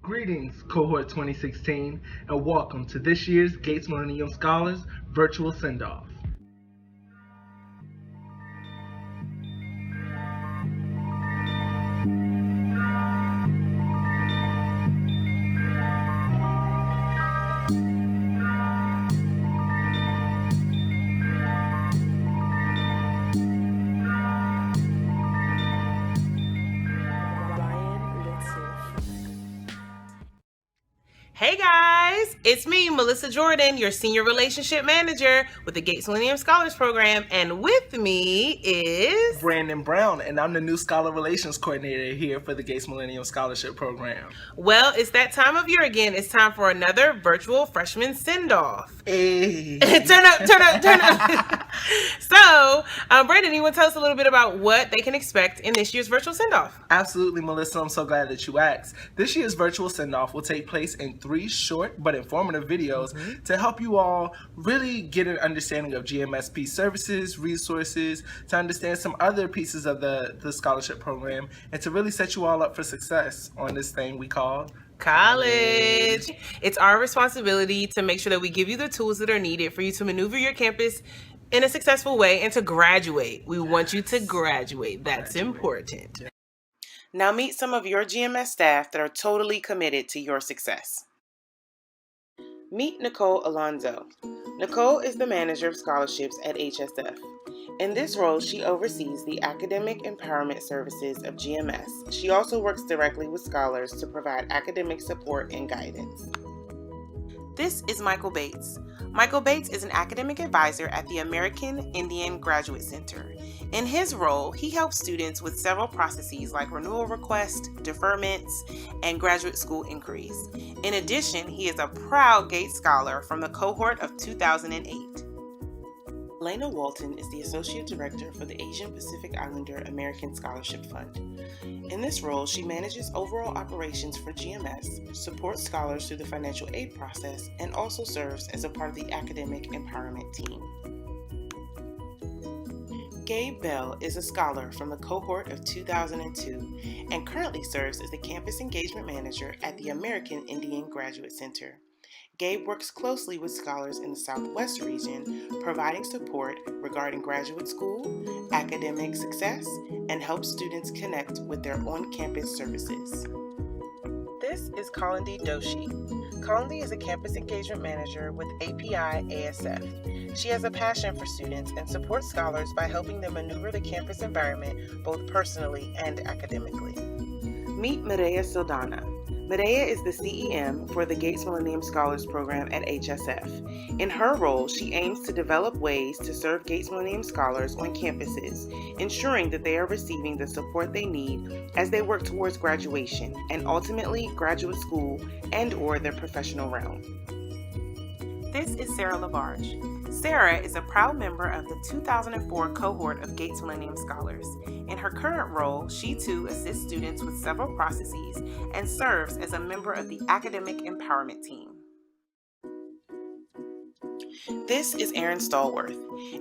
Greetings, Cohort 2016, and welcome to this year's Gates Millennium Scholars Virtual Send-Off. Hey guys, it's me, Melissa Jordan, your Senior Relationship Manager with the Gates Millennium Scholars Program, and with me is Brandon Brown, and I'm the new Scholar Relations Coordinator here for the Gates Millennium Scholarship Program. Well, it's that time of year again. It's time for another virtual freshman send-off. Hey. Turn up. So, Brandon, you want to tell us a little bit about what they can expect in this year's virtual send-off? Absolutely, Melissa. I'm so glad that you asked. This year's virtual send-off will take place in 3 short but informative videos to help you all really get an understanding of GMSP services, resources, to understand some other pieces of the scholarship program, and to really set you all up for success on this thing we call college. It's our responsibility to make sure that we give you the tools that are needed for you to maneuver your campus in a successful way and to graduate. We want you to graduate. That's important. Now meet some of your GMS staff that are totally committed to your success. Meet Nicole Alonzo. Nicole is the manager of scholarships at HSF. In this role, she oversees the academic empowerment services of GMS. She also works directly with scholars to provide academic support and guidance. This is Michael Bates. Michael Bates is an academic advisor at the American Indian Graduate Center. In his role, he helps students with several processes like renewal requests, deferments, and graduate school inquiries. In addition, he is a proud Gates Scholar from the cohort of 2008. Lena Walton is the Associate Director for the Asian Pacific Islander American Scholarship Fund. In this role, she manages overall operations for GMS, supports scholars through the financial aid process, and also serves as a part of the academic empowerment team. Gabe Bell is a scholar from the cohort of 2002 and currently serves as the Campus Engagement Manager at the American Indian Graduate Center. Gabe works closely with scholars in the Southwest region, providing support regarding graduate school, academic success, and helps students connect with their on-campus services. This is Kalindi Doshi. Kalindi is a Campus Engagement Manager with API ASF. She has a passion for students and supports scholars by helping them maneuver the campus environment both personally and academically. Meet Mireya Sildana. Mireya is the CEM for the Gates Millennium Scholars Program at HSF. In her role, she aims to develop ways to serve Gates Millennium Scholars on campuses, ensuring that they are receiving the support they need as they work towards graduation and ultimately graduate school and/or their professional realm. This is Sarah Labarge. Sarah is a proud member of the 2004 cohort of Gates Millennium Scholars. In her current role, she too assists students with several processes and serves as a member of the Academic Empowerment Team. This is Aaron Stallworth.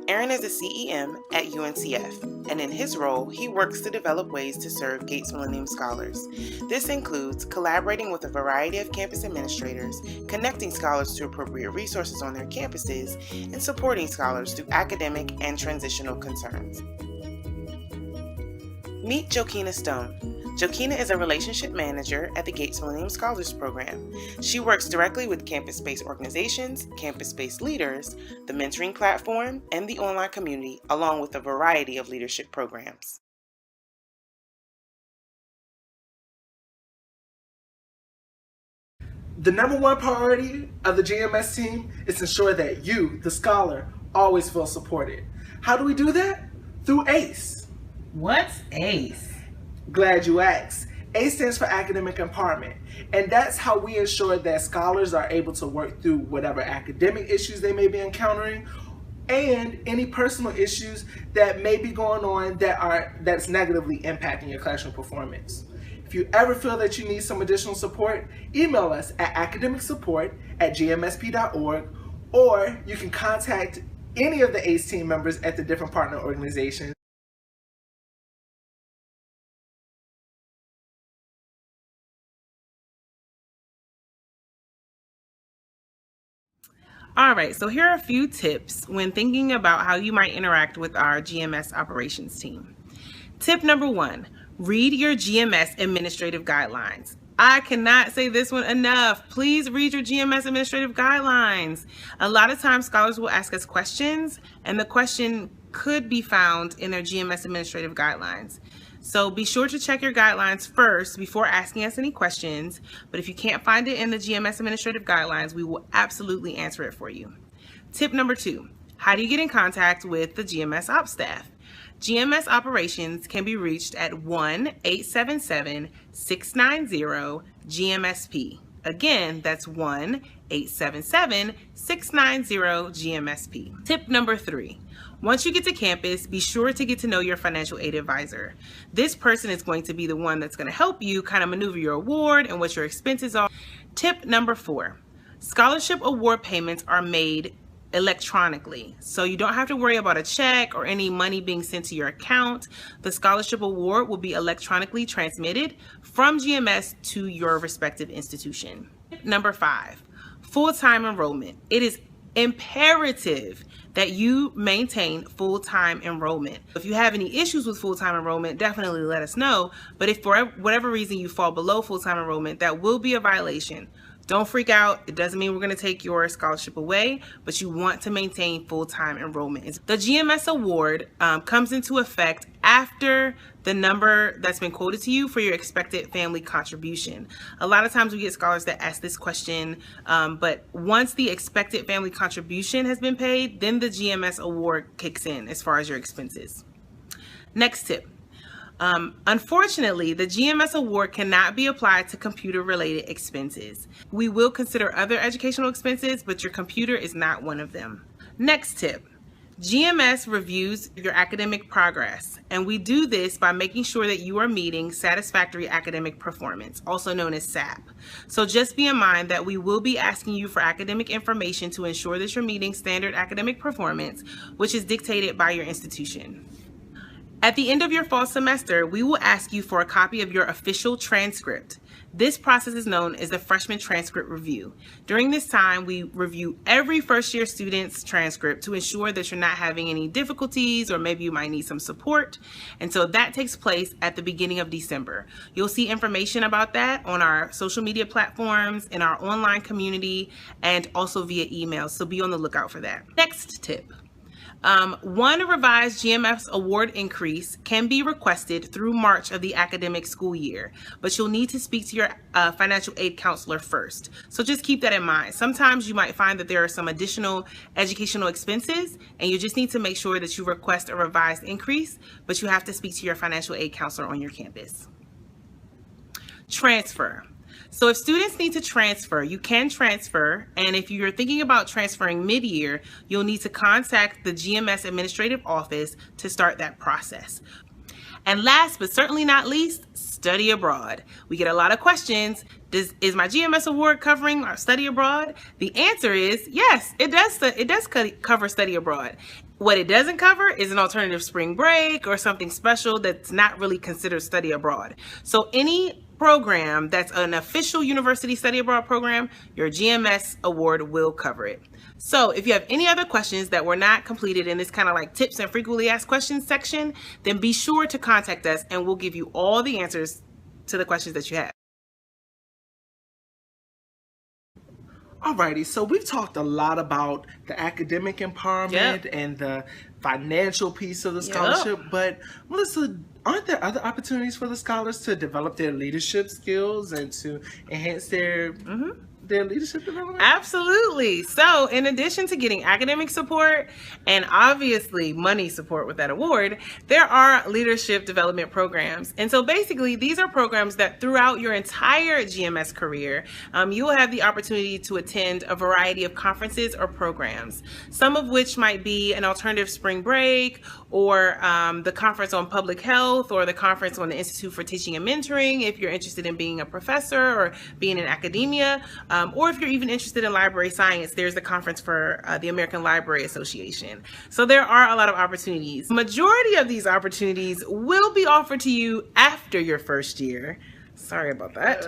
Aaron is a CEM at UNCF, and in his role, he works to develop ways to serve Gates Millennium Scholars. This includes collaborating with a variety of campus administrators, connecting scholars to appropriate resources on their campuses, and supporting scholars through academic and transitional concerns. Meet Jokina Stone. Jokina is a relationship manager at the Gates Millennium Scholars Program. She works directly with campus-based organizations, campus-based leaders, the mentoring platform, and the online community, along with a variety of leadership programs. The number one priority of the GMS team is to ensure that you, the scholar, always feel supported. How do we do that? Through ACE. What's ACE? Glad you asked. ACE stands for Academic Empowerment, and that's how we ensure that scholars are able to work through whatever academic issues they may be encountering and any personal issues that may be going on that's negatively impacting your classroom performance. If you ever feel that you need some additional support, email us at academicsupport@gmsp.org, or you can contact any of the ACE team members at the different partner organizations. All right, so here are a few tips when thinking about how you might interact with our GMS operations team. Tip number 1, read your GMS administrative guidelines. I cannot say this one enough. Please read your GMS administrative guidelines. A lot of times scholars will ask us questions, and the question could be found in their GMS administrative guidelines. So be sure to check your guidelines first before asking us any questions, but if you can't find it in the GMS administrative guidelines, we will absolutely answer it for you. Tip number 2, how do you get in contact with the GMS ops staff? GMS operations can be reached at 1-877-690-GMSP. Again, that's 1-877-690-GMSP. Tip number 3, once you get to campus, be sure to get to know your financial aid advisor. This person is going to be the one that's going to help you kind of maneuver your award and what your expenses are. Tip number 4, scholarship award payments are made electronically, so you don't have to worry about a check or any money being sent to your account. The scholarship award will be electronically transmitted from GMS to your respective institution. Number 5, full-time enrollment. It is imperative that you maintain full-time enrollment. If you have any issues with full-time enrollment, definitely let us know. But if for whatever reason you fall below full-time enrollment, that will be a violation. Don't freak out. It doesn't mean we're going to take your scholarship away, but you want to maintain full-time enrollment. The GMS award comes into effect after the number that's been quoted to you for your expected family contribution. A lot of times we get scholars that ask this question, but once the expected family contribution has been paid, then the GMS award kicks in as far as your expenses. Next tip. Unfortunately, the GMS award cannot be applied to computer-related expenses. We will consider other educational expenses, but your computer is not one of them. Next tip. GMS reviews your academic progress, and we do this by making sure that you are meeting satisfactory academic performance, also known as SAP. So just be in mind that we will be asking you for academic information to ensure that you're meeting standard academic performance, which is dictated by your institution. At the end of your fall semester, we will ask you for a copy of your official transcript. This process is known as the freshman transcript review. During this time, we review every first-year student's transcript to ensure that you're not having any difficulties, or maybe you might need some support. And so that takes place at the beginning of December. You'll see information about that on our social media platforms, in our online community, and also via email. So be on the lookout for that. Next tip. One revised GMS award increase can be requested through March of the academic school year, but you'll need to speak to your financial aid counselor first. So just keep that in mind. Sometimes you might find that there are some additional educational expenses, and you just need to make sure that you request a revised increase, but you have to speak to your financial aid counselor on your campus. Transfer. So if students need to transfer, you can transfer, and if you're thinking about transferring mid-year, you'll need to contact the GMS administrative office to start that process. And last but certainly not least, study abroad. We get a lot of questions. Is my GMS award covering our study abroad? The answer is yes, it does cover study abroad. What it doesn't cover is an alternative spring break or something special that's not really considered study abroad. So any program that's an official university study abroad program, your GMS award will cover it. So if you have any other questions that were not completed in this kind of like tips and frequently asked questions section, then be sure to contact us and we'll give you all the answers to the questions that you have. Alrighty, so we've talked a lot about the academic empowerment and the financial piece of the scholarship, but Melissa, aren't there other opportunities for the scholars to develop their leadership skills and to enhance their leadership development? Absolutely. So in addition to getting academic support and obviously money support with that award, there are leadership development programs. And so basically these are programs that throughout your entire GMS career, you will have the opportunity to attend a variety of conferences or programs, some of which might be an alternative spring break, or the conference on public health, or the conference on the Institute for Teaching and Mentoring if you're interested in being a professor or being in academia. Or if you're even interested in library science, there's the conference for the American Library Association. So there are a lot of opportunities. Majority of these opportunities will be offered to you after your first year. Sorry about that.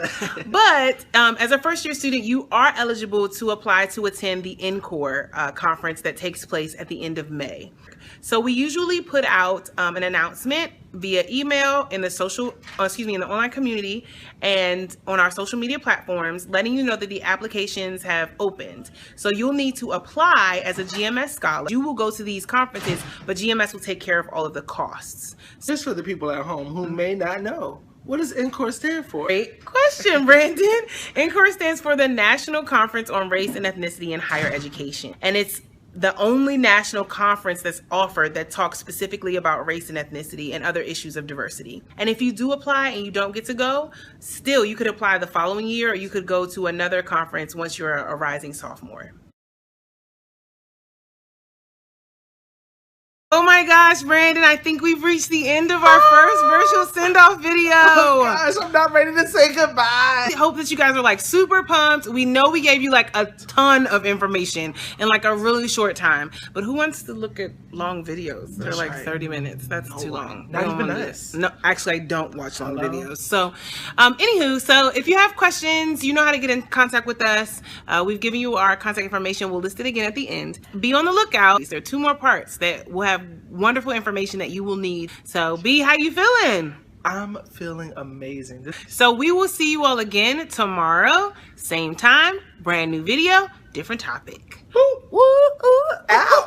But as a first-year student, you are eligible to apply to attend the NCORE conference that takes place at the end of May. So we usually put out an announcement via email in the in the online community and on our social media platforms, letting you know that the applications have opened. So you'll need to apply as a GMS scholar. You will go to these conferences, but GMS will take care of all of the costs. Just for the people at home who may not know, what does NCORE stand for? Great question, Brandon. NCORE stands for the National Conference on Race and Ethnicity in Higher Education. And it's the only national conference that's offered that talks specifically about race and ethnicity and other issues of diversity. And if you do apply and you don't get to go, still you could apply the following year, or you could go to another conference once you're a rising sophomore. Oh my gosh, Brandon, I think we've reached the end of our first virtual send-off video. Oh gosh, I'm not ready to say goodbye. I hope that you guys are like super pumped. We know we gave you like a ton of information in like a really short time, but who wants to look at long videos? They're like 30 minutes. That's too long. Not even us. No, actually I don't watch long videos. So, anywho, so if you have questions, you know how to get in contact with us. We've given you our contact information. We'll list it again at the end. Be on the lookout. There are 2 more parts that will have wonderful information that you will need. So B, how you feeling? I'm feeling amazing. So we will see you all again tomorrow, same time, brand new video, different topic. Woo, woo, ooh, ow.